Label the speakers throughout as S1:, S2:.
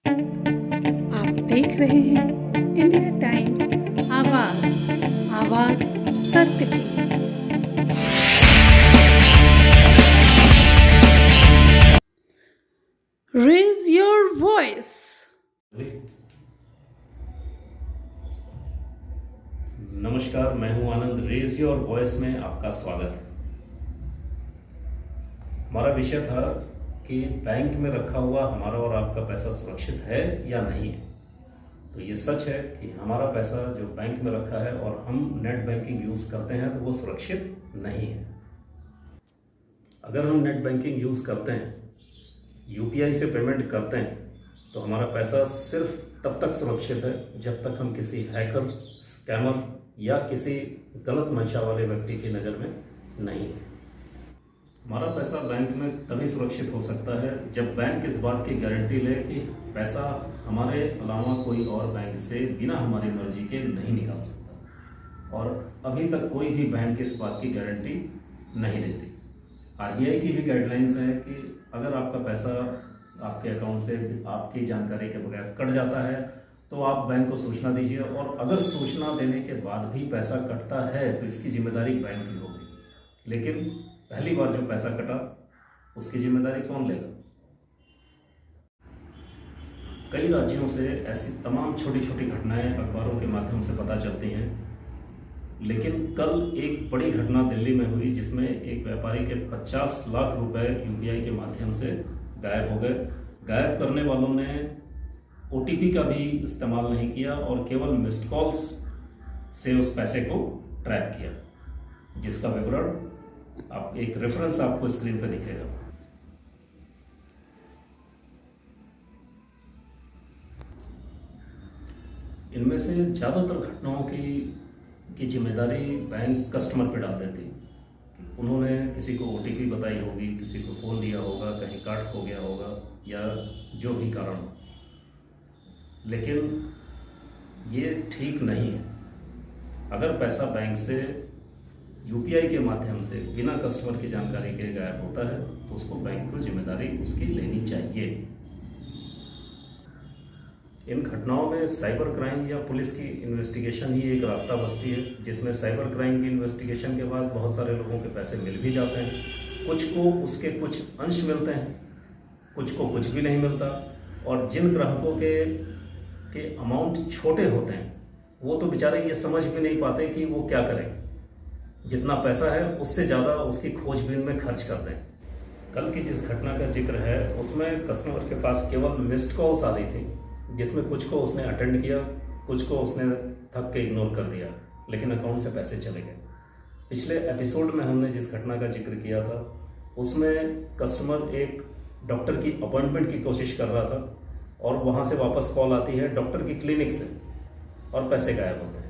S1: आप देख रहे हैं इंडिया टाइम्स आवाज आवाज सत्य की। Raise your voice.
S2: नमस्कार, मैं हूं आनंद। रेज योर वॉइस में आपका स्वागत है। हमारा विषय था कि बैंक में रखा हुआ हमारा और आपका पैसा सुरक्षित है या नहीं है। तो ये सच है कि हमारा पैसा जो बैंक में रखा है और हम नेट बैंकिंग यूज़ करते हैं तो वो सुरक्षित नहीं है। अगर हम नेट बैंकिंग यूज़ करते हैं, यूपीआई से पेमेंट करते हैं, तो हमारा पैसा सिर्फ तब तक सुरक्षित है जब तक हम किसी हैकर, स्कैमर या किसी गलत मंशा वाले व्यक्ति की नज़र में नहीं है। हमारा पैसा बैंक में तभी सुरक्षित हो सकता है जब बैंक इस बात की गारंटी ले कि पैसा हमारे अलावा कोई और बैंक से बिना हमारी मर्जी के नहीं निकाल सकता। और अभी तक कोई भी बैंक इस बात की गारंटी नहीं देती। आरबीआई की भी गाइडलाइंस है कि अगर आपका पैसा आपके अकाउंट से आपकी जानकारी के बगैर कट जाता है तो आप बैंक को सूचना दीजिए, और अगर सूचना देने के बाद भी पैसा कटता है तो इसकी जिम्मेदारी बैंक की होगी। लेकिन पहली बार जो पैसा कटा उसकी जिम्मेदारी कौन लेगा? कई राज्यों से ऐसी तमाम छोटी छोटी घटनाएं अखबारों के माध्यम से पता चलती हैं, लेकिन कल एक बड़ी घटना दिल्ली में हुई जिसमें एक व्यापारी के 50 लाख रुपए यूपीआई के माध्यम से गायब हो गए। गायब करने वालों ने ओटीपी का भी इस्तेमाल नहीं किया और केवल मिस्ड कॉल्स से उस पैसे को ट्रैक किया, जिसका विवरण आप एक रेफरेंस आपको स्क्रीन पर दिखेगा। इनमें से ज़्यादातर घटनाओं की जिम्मेदारी बैंक कस्टमर पे डाल देती। उन्होंने किसी को ओटीपी बताई होगी, किसी को फ़ोन दिया होगा, कहीं कार्ड खो गया होगा या जो भी कारण हो, लेकिन ये ठीक नहीं है। अगर पैसा बैंक से यूपीआई के माध्यम से बिना कस्टमर की जानकारी के गायब होता है तो उसको बैंक को जिम्मेदारी उसकी लेनी चाहिए। इन घटनाओं में साइबर क्राइम या पुलिस की इन्वेस्टिगेशन ही एक रास्ता बचती है, जिसमें साइबर क्राइम की इन्वेस्टिगेशन के बाद बहुत सारे लोगों के पैसे मिल भी जाते हैं। कुछ को उसके कुछ अंश मिलते हैं, कुछ को कुछ भी नहीं मिलता। और जिन ग्राहकों के अमाउंट छोटे होते हैं वो तो बेचारे ये समझ भी नहीं पाते कि वो क्या करें। जितना पैसा है उससे ज़्यादा उसकी खोजबीन में खर्च करते हैं। कल की जिस घटना का जिक्र है उसमें कस्टमर के पास केवल मिस्ड कॉल्स आ रही थी, जिसमें कुछ को उसने अटेंड किया, कुछ को उसने थक के इग्नोर कर दिया, लेकिन अकाउंट से पैसे चले गए। पिछले एपिसोड में हमने जिस घटना का जिक्र किया था उसमें कस्टमर एक डॉक्टर की अपॉइंटमेंट की कोशिश कर रहा था और वहाँ से वापस कॉल आती है डॉक्टर की क्लिनिक से और पैसे गायब होते हैं।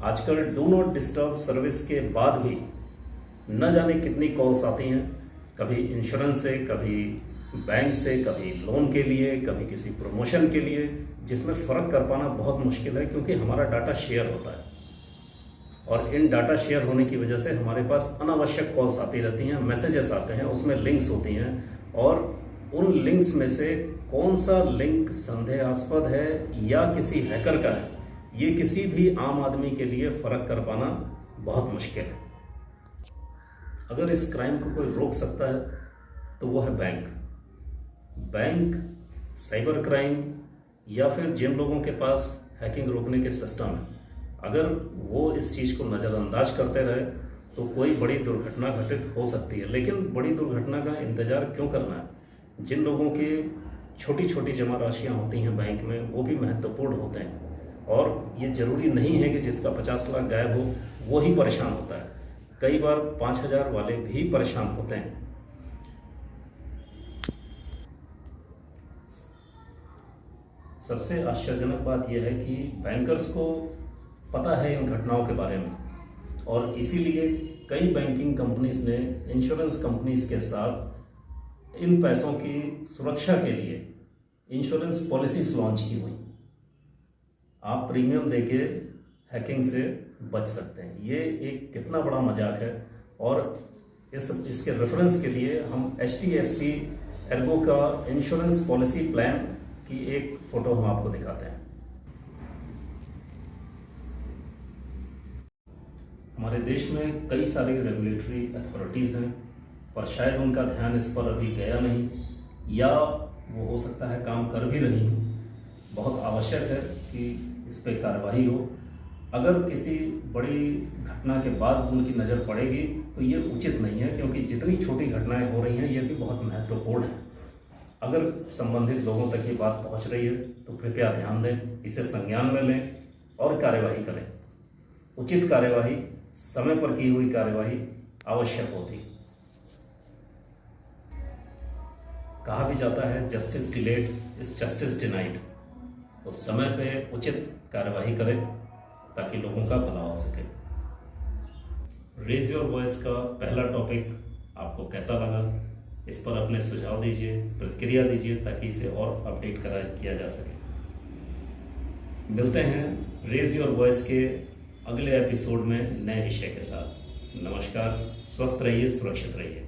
S2: आजकल डू नॉट डिस्टर्ब सर्विस के बाद भी न जाने कितनी कॉल्स आती हैं, कभी इंश्योरेंस से, कभी बैंक से, कभी लोन के लिए, कभी किसी प्रमोशन के लिए, जिसमें फ़र्क कर पाना बहुत मुश्किल है क्योंकि हमारा डाटा शेयर होता है। और इन डाटा शेयर होने की वजह से हमारे पास अनावश्यक कॉल्स आती रहती हैं, मैसेजेस आते हैं, उसमें लिंक्स होती हैं, और उन लिंक्स में से कौन सा लिंक संदेहास्पद है या किसी हैकर का है, ये किसी भी आम आदमी के लिए फ़र्क कर पाना बहुत मुश्किल है। अगर इस क्राइम को कोई रोक सकता है तो वो है बैंक। बैंक, साइबर क्राइम या फिर जिन लोगों के पास हैकिंग रोकने के सिस्टम है, अगर वो इस चीज़ को नज़रअंदाज करते रहे तो कोई बड़ी दुर्घटना घटित हो सकती है। लेकिन बड़ी दुर्घटना का इंतज़ार क्यों करना है? जिन लोगों की छोटी छोटी जमा राशियाँ होती हैं बैंक में वो भी महत्वपूर्ण होते हैं, और ये ज़रूरी नहीं है कि जिसका 50 लाख गायब हो वो ही परेशान होता है। कई बार 5,000 वाले भी परेशान होते हैं। सबसे आश्चर्यजनक बात यह है कि बैंकर्स को पता है इन घटनाओं के बारे में, और इसीलिए कई बैंकिंग कंपनीज ने इंश्योरेंस कंपनीज के साथ इन पैसों की सुरक्षा के लिए इंश्योरेंस पॉलिसीज लॉन्च की हुई। आप प्रीमियम देके हैकिंग से बच सकते हैं। ये एक कितना बड़ा मजाक है। और इसके रेफरेंस के लिए हम HDFC एर्गो का इंश्योरेंस पॉलिसी प्लान की एक फ़ोटो हम आपको दिखाते हैं। हमारे देश में कई सारी रेगुलेटरी अथॉरिटीज़ हैं, पर शायद उनका ध्यान इस पर अभी गया नहीं, या वो हो सकता है काम कर भी रही हूँ। बहुत आवश्यक है कि इस पर कार्रवाई हो। अगर किसी बड़ी घटना के बाद उनकी नज़र पड़ेगी तो ये उचित नहीं है, क्योंकि जितनी छोटी घटनाएं हो रही हैं ये भी बहुत महत्वपूर्ण है। अगर संबंधित लोगों तक ये बात पहुंच रही है तो कृपया ध्यान दें, इसे संज्ञान में लें और कार्यवाही करें। उचित कार्यवाही, समय पर की हुई कार्यवाही आवश्यक होती। कहा भी जाता है justice delayed is justice denied. तो समय पे उचित कार्यवाही करें ताकि लोगों का भला हो सके। रेज योर वॉइस का पहला टॉपिक आपको कैसा लगा, इस पर अपने सुझाव दीजिए, प्रतिक्रिया दीजिए, ताकि इसे और अपडेट किया जा सके। मिलते हैं रेज योर वॉइस के अगले एपिसोड में नए विषय के साथ। नमस्कार, स्वस्थ रहिए, सुरक्षित रहिए।